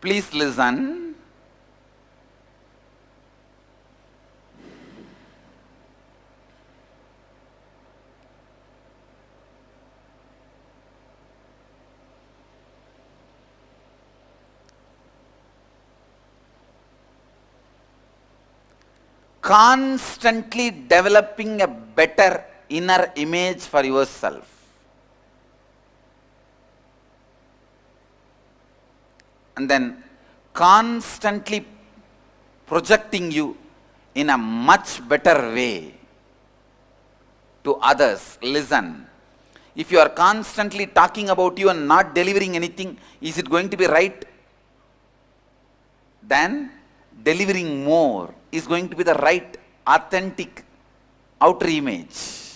Please listen. Constantly developing a better inner image for yourself. And then constantly projecting you in a much better way to others. Listen. If you are constantly talking about you and not delivering anything, is it going to be right? Then delivering more is going to be the right, authentic outer image.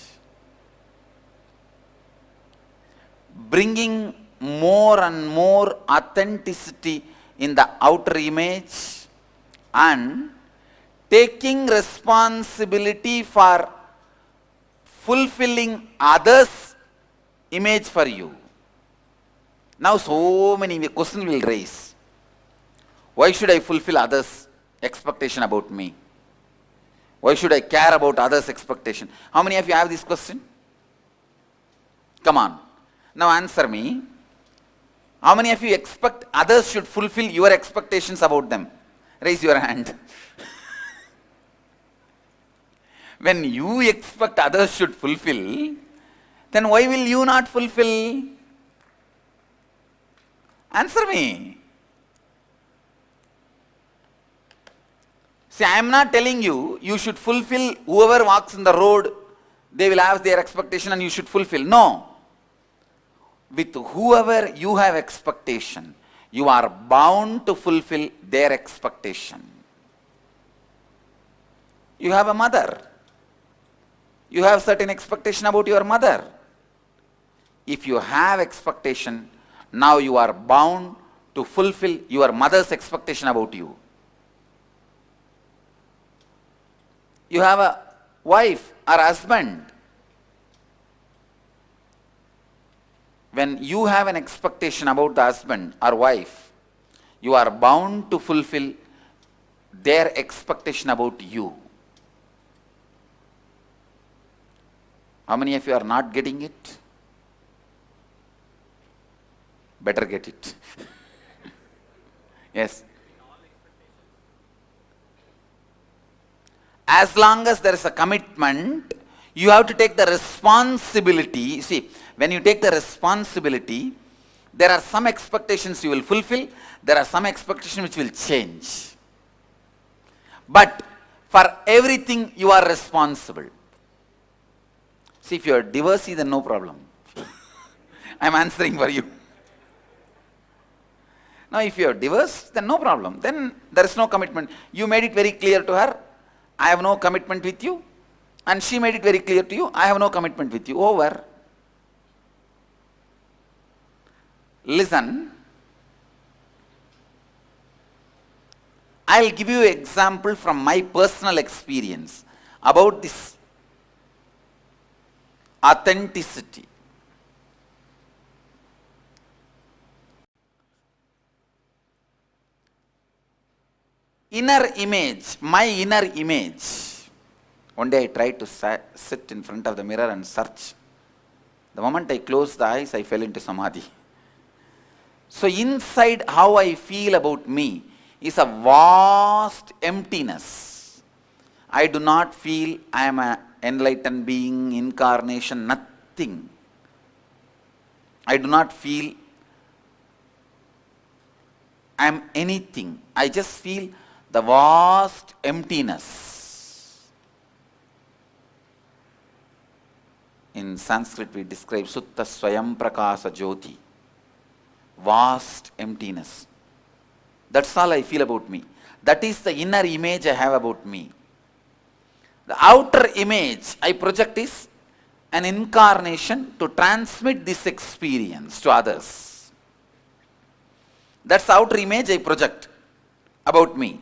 Bringing more and more authenticity in the outer image and taking responsibility for fulfilling others' image for you. Now so many questions will raise. Why should I fulfill others' expectation about me? Why should I care about others' expectation? How many of you have this question? Come on. Now answer me. How many of you expect others should fulfill your expectations about them? Raise your hand. When you expect others should fulfill, then why will you not fulfill? Answer me. See, I am not telling you, you should fulfill whoever walks in the road, they will have their expectation and you should fulfill. No. With whoever you have expectation, you are bound to fulfill their expectation. You have a mother. You have certain expectation about your mother. If you have expectation, now you are bound to fulfill your mother's expectation about you. You have a wife or husband. When you have an expectation about the husband or wife, you are bound to fulfill their expectation about you. How many of you are not getting it? Better get it. Yes. As long as there is a commitment, you have to take the responsibility. See, when you take the responsibility, there are some expectations you will fulfill, there are some expectations which will change. But for everything you are responsible. See, if you are divorcee, then no problem. I am answering for you. Now, if you are divorced, then no problem. Then there is no commitment. You made it very clear to her, I have no commitment with you. And she made it very clear to you, I have no commitment with you. Over. Listen. I will give you an example from my personal experience about this authenticity. Inner image, my inner image. One day I tried to sit in front of the mirror and search. The moment I closed the eyes, I fell into samadhi. So inside, how I feel about me is a vast emptiness. I do not feel I am an enlightened being, incarnation, nothing. I do not feel I am anything. I just feel the vast emptiness. In Sanskrit we describe Sutta Swayam Prakasa Jyoti. Vast emptiness. That's all I feel about me. That is the inner image I have about me. The outer image I project is an incarnation to transmit this experience to others. That's the outer image I project about me.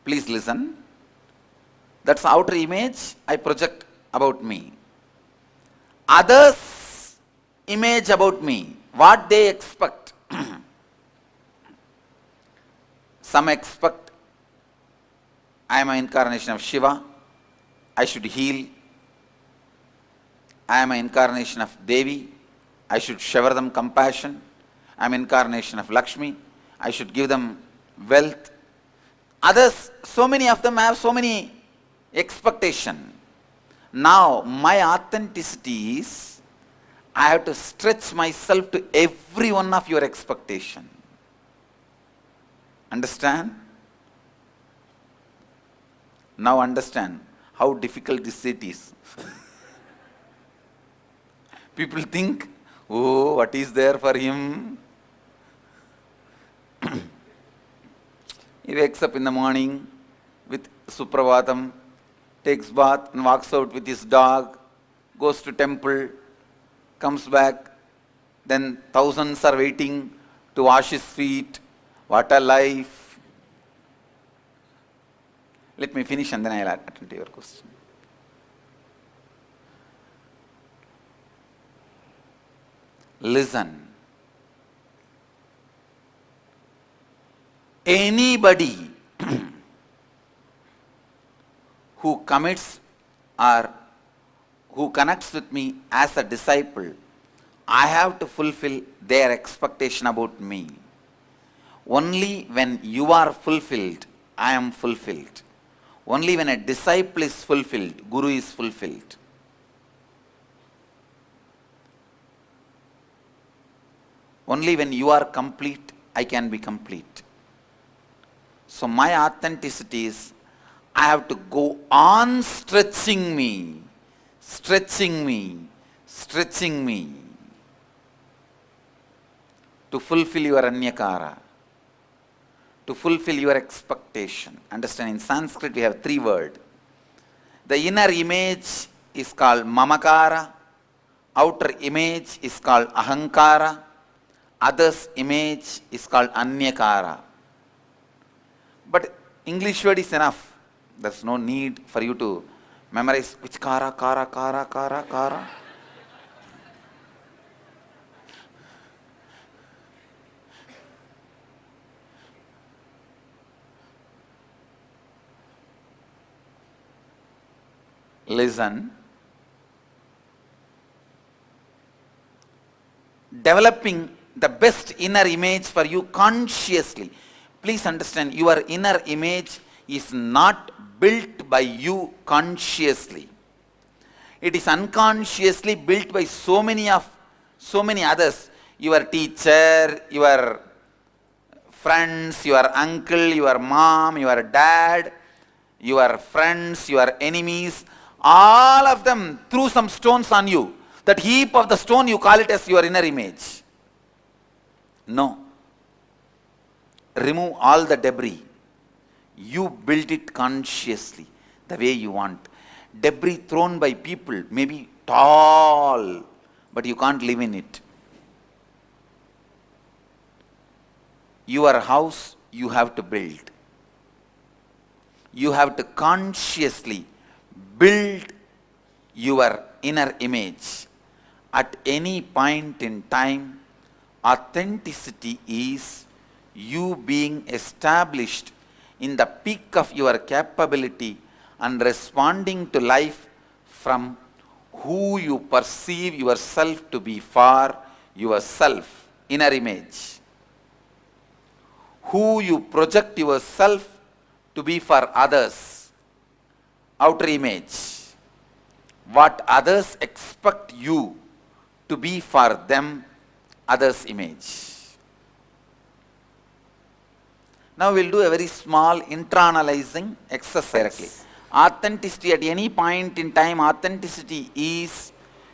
Please listen. That's the outer image I project about me. Others' image about me, what they expect. Some expect I am an incarnation of Shiva, I should heal. I am an incarnation of Devi, I should shower them compassion. I am an incarnation of Lakshmi, I should give them wealth. Others, so many of them have so many expectation. Now, my authenticity is, I have to stretch myself to every one of your expectation. Understand? Now understand how difficult this seat is. People think, oh, what is there for him? He wakes up in the morning with Supravatam, takes bath and walks out with his dog, goes to temple, comes back, then thousands are waiting to wash his feet. What a life. Let me finish and then I will attend to your question. Listen. Anybody who commits or who connects with me as a disciple, I have to fulfill their expectation about me. Only when you are fulfilled, I am fulfilled. Only when a disciple is fulfilled, Guru is fulfilled. Only when you are complete, I can be complete. So my authenticity is, I have to go on stretching me, stretching me, stretching me to fulfill your anyakara, to fulfill your expectation. Understand, in Sanskrit we have 3 words. The inner image is called mamakara, outer image is called ahankara, others image is called anyakara. But English word is enough. There's no need for you to memorize which kara, kara, kara, kara, kara. Listen. Developing the best inner image for you consciously. Please understand, your inner image is not built by you consciously. It is unconsciously built by so many others. Your teacher, your friends, your uncle, your mom, your dad, your friends, your enemies, all of them threw some stones on you. That heap of the stone, you call it as your inner image. No. Remove all the debris. You build it consciously, the way you want. Debris thrown by people may be tall, but you can't live in it. Your house you have to build. You have to consciously build your inner image. At any point in time, authenticity is you being established in the peak of your capability and responding to life from who you perceive yourself to be for yourself, inner image. Who you project yourself to be for others, outer image. What others expect you to be for them, others' image. Now we will do a very small internalizing exercise directly. Authenticity, at any point in time, authenticity is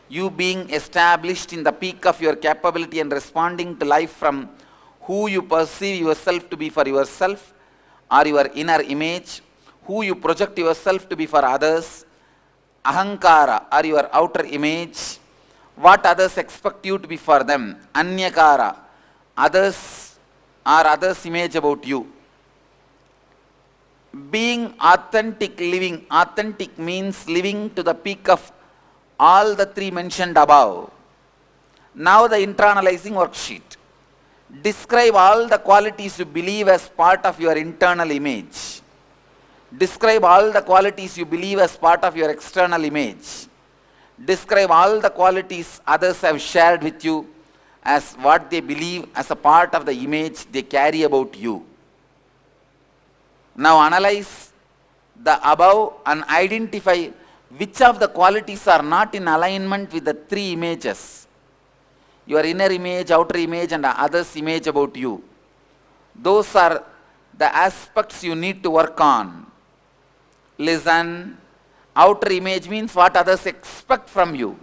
you being established in the peak of your capability and responding to life from who you perceive yourself to be for yourself or your inner image, who you project yourself to be for others, ahankara or your outer image, what others expect you to be for them, anyakara, others or others' image about you. Being authentic, living. Authentic means living to the peak of all the 3 mentioned above. Now the internalizing worksheet. Describe all the qualities you believe as part of your internal image. Describe all the qualities you believe as part of your external image. Describe all the qualities others have shared with you as what they believe as a part of the image they carry about you. Now analyze the above and identify which of the qualities are not in alignment with the three images. Your inner image, outer image, and others' image about you. Those are the aspects you need to work on. Listen. Outer image means what others expect from you.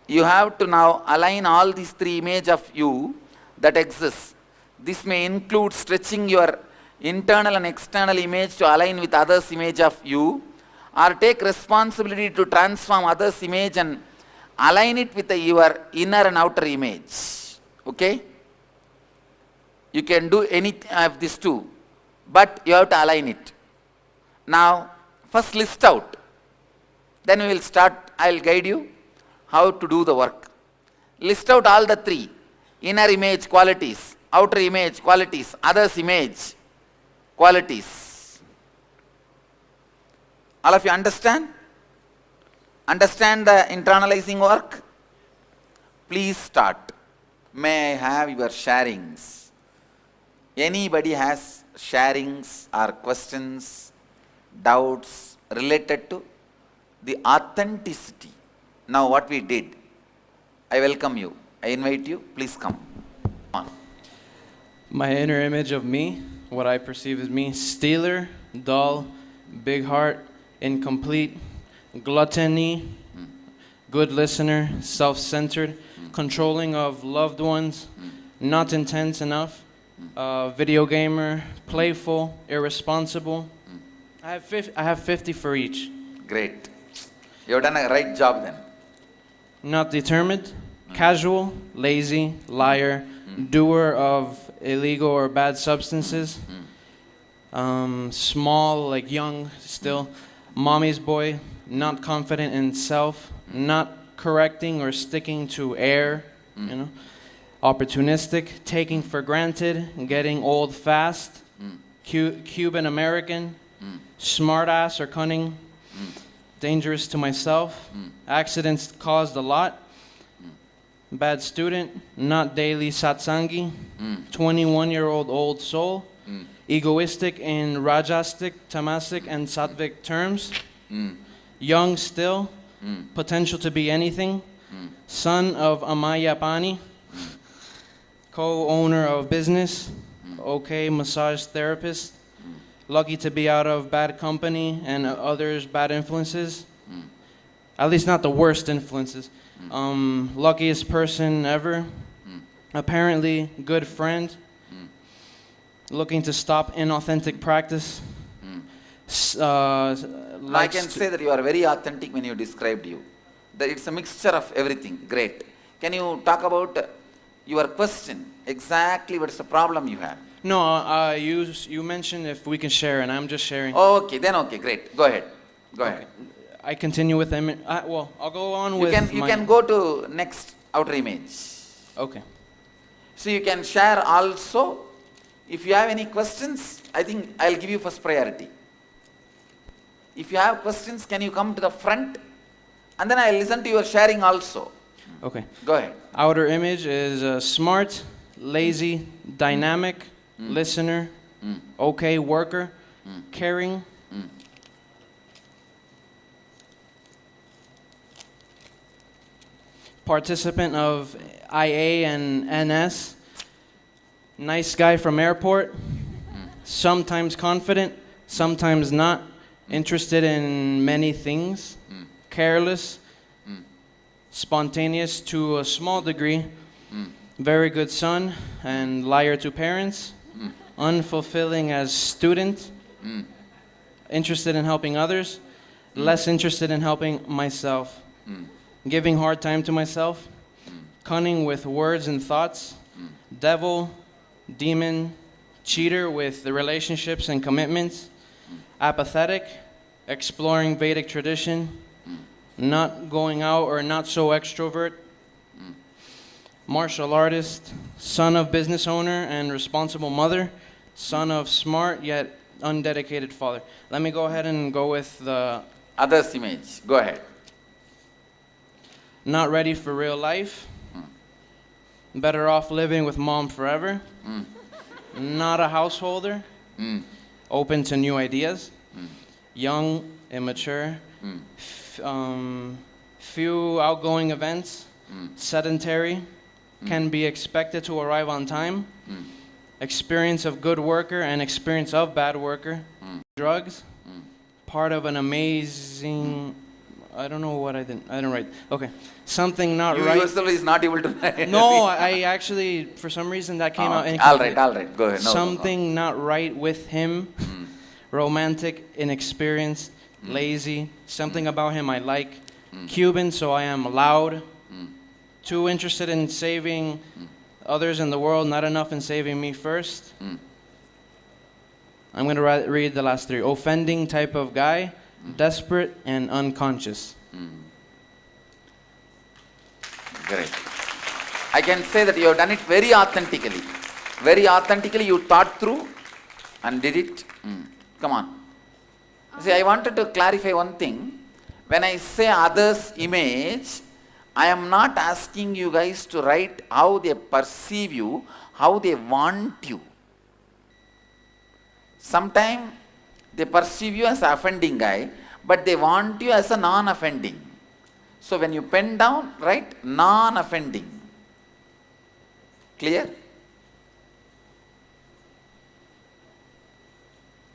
You have to now align all these three images of you that exist. This may include stretching your internal and external image to align with others' image of you, or take responsibility to transform others' image and align it with your inner and outer image. Okay? You can do any of these two, but you have to align it. Now, first list out. Then we will start, I will guide you how to do the work. List out all the three. Inner image qualities, outer image qualities, others image qualities. All of you understand? Understand the internalizing work? Please start. May I have your sharings? Anybody has sharings or questions, doubts related to the authenticity? Now what we did, I welcome you. I invite you. Please come on. My inner image of me, what I perceive as me: stealer, dull, big heart, incomplete, gluttony, good listener, self-centered, controlling of loved ones, not intense enough, video gamer, playful, irresponsible. I have 50 for each. Great. You've done a right job then. Not determined, casual, lazy, liar, doer of illegal or bad substances, small, like young still, mommy's boy, not confident in self, not correcting or sticking to air, opportunistic, taking for granted, getting old fast, Cuban American, smart ass or cunning, dangerous to myself, accidents caused a lot, bad student, not daily satsangi, 21-year-old old soul, egoistic in rajasic, tamasic, and sattvic terms, young still, potential to be anything, son of Amaya Pani, co-owner of business, okay massage therapist, lucky to be out of bad company and others' bad influences, at least not the worst influences, luckiest person ever, apparently good friend, looking to stop inauthentic practice. I can say that you are very authentic when you described you. That it's a mixture of everything. Great. Can you talk about your question? Exactly what's the problem you have? No, you mentioned if we can share, and I'm just sharing. Okay, then okay, great. Go ahead. Go ahead. I continue with them. Well, I'll go on with. You can go to next outer image. Okay. So you can share also. If you have any questions, I think I'll give you first priority. If you have questions, can you come to the front? And then I'll listen to your sharing also. Okay. Go ahead. Outer image is smart, lazy, dynamic, listener, okay worker, caring, participant of IA and NS, nice guy from airport, sometimes confident, sometimes not, interested in many things, careless, spontaneous to a small degree, very good son and liar to parents, unfulfilling as student, interested in helping others, less interested in helping myself, giving hard time to myself, cunning with words and thoughts, devil, demon, cheater with the relationships and commitments, apathetic, exploring Vedic tradition, not going out or not so extrovert, martial artist, son of business owner and responsible mother, son of smart yet undedicated father. Let me go ahead and go with the Others image. Go ahead. not ready for real life, better off living with mom forever, not a householder, open to new ideas, young, immature, few outgoing events, sedentary, can be expected to arrive on time, experience of good worker and experience of bad worker, drugs, part of an amazing, I don't know what I didn't write. Okay, something not You right. yourself is not able to write. No, I actually, for some reason that came out Okay. incomplete. All right. Go ahead. No, Something not right with him, romantic, inexperienced, lazy, something about him I like, Cuban, so I am loud, too interested in saving others in the world, not enough in saving me first. I'm going to read the last three. Offending type of guy, desperate and unconscious. Great. I can say that you have done it very authentically. Very authentically you thought through and did it. Come on. See, I wanted to clarify one thing. When I say others' image, I am not asking you guys to write how they perceive you, how they want you. Sometimes they perceive you as an offending guy, but they want you as a non-offending. So when you pen down, write non-offending. Clear?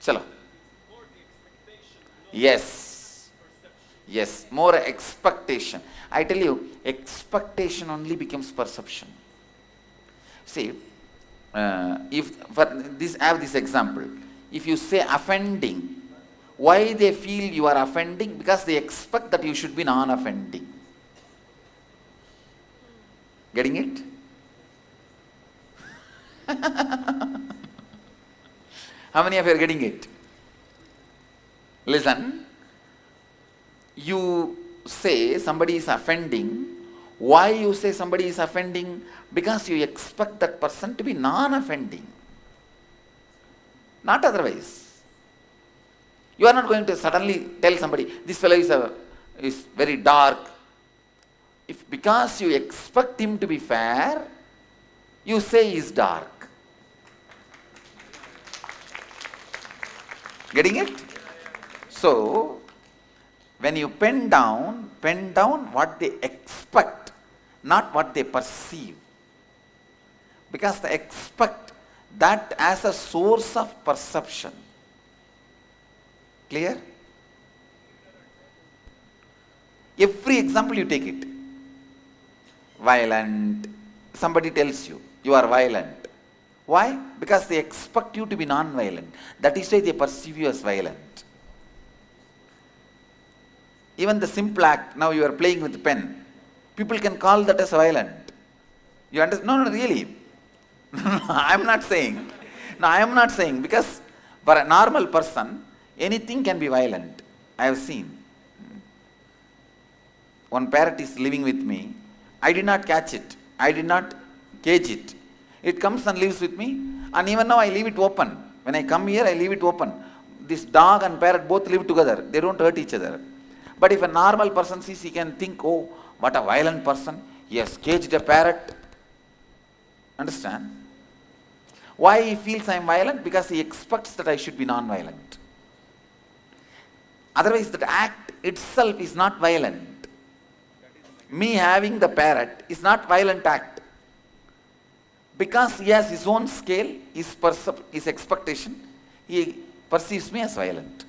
Chalo. Yes. Yes, more expectation. I tell you, expectation only becomes perception. See, if for this, I have this example. If you say offending, why they feel you are offending? Because they expect that you should be non-offending. Getting it? How many of you are getting it? Listen, you say somebody is offending. Why you say somebody is offending? Because you expect that person to be non-offending. Not otherwise. You are not going to suddenly tell somebody, this fellow is very dark. If because you expect him to be fair, you say he is dark. Getting it? So, when you pen down what they expect, not what they perceive. Because they expect that as a source of perception. Clear? Every example you take it. Violent. Somebody tells you, you are violent. Why? Because they expect you to be non-violent. That is why they perceive you as violent. Even the simple act, now you are playing with pen. People can call that as violent. You understand? No, really. I am not saying. No, I am not saying, because for a normal person, anything can be violent. I have seen. One parrot is living with me. I did not catch it. I did not cage it. It comes and lives with me, and even now I leave it open. When I come here, I leave it open. This dog and parrot both live together. They don't hurt each other. But if a normal person sees, he can think, oh, what a violent person. He has caged a parrot. Understand? Why he feels I am violent? Because he expects that I should be non-violent. Otherwise, that act itself is not violent. Me having the parrot is not violent act. Because he has his own scale, his expectation, he perceives me as violent.